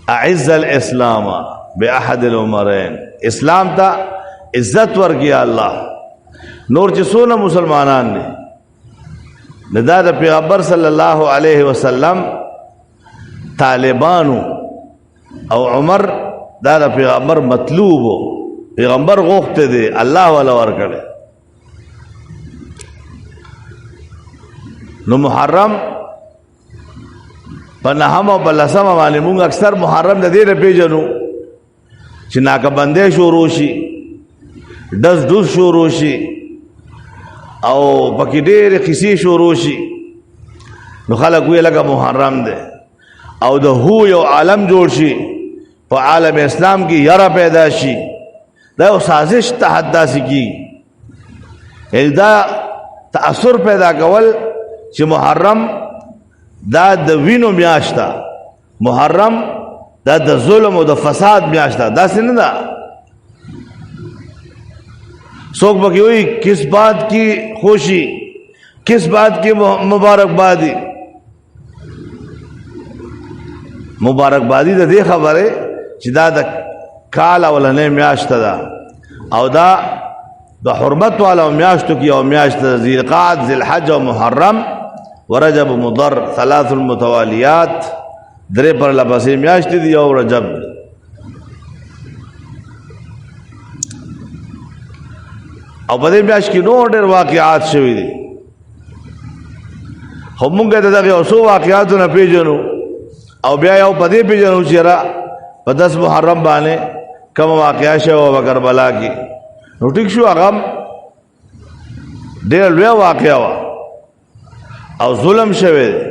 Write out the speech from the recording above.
اعز الاسلام باحد العمرين، اسلام تا عزت ورکیا الله. نور چې څونه مسلمانان دي ندا د پیغمبر صلی الله علیه وسلم طالبانو او عمر دا د پیغمبر مطلوبو، پیغمبر غوښته دی الله ولا ورکړي. نو محرم په نهم او په لسمه باندې موږ اکثر محرم د دې نه پیژنو چې ناکبندۍ شروع شي، ډز ډوز شروع شي او پکې ډېرې قصې شروع شي. نو خلک وایي لکه محرم دی او د هو یو عالم جوړ شي، په عالم اسلام کې یره پیدا شي، دا یو سازش تحت داسې کېږي. دا تأثر پیدا کول چې محرم دا د وینو میاشت ده، محرم دا د ظلم او د فساد میاشت ده، داسې نه ده. څوک پکې وایي کس بات کی خوشی، کس بات کی مبارکبادی. مبارکبادی د دې خبره چې دا د کال اولنې میاشت ده او دا د حرمت والا میاشتو کې یو میاشت ده، ذوالقعدة، ذوالحج او محرم ورجب مضر، ثلاث المتوالیات، درې پر لپسې میاشتې دي او رجب. او په دې میاشت کې نور ډېر واقعات شوي دي، خو موږ د دغه یو څو واقعاتو نه پیژنو او بیا یو په دې پیژنو چې را په 10 محرم باندې کوم واقعه شوه په کربلا کې. نو ټیک شو، هغه ډېر لویه واقعه وه او ظلم شوی دی.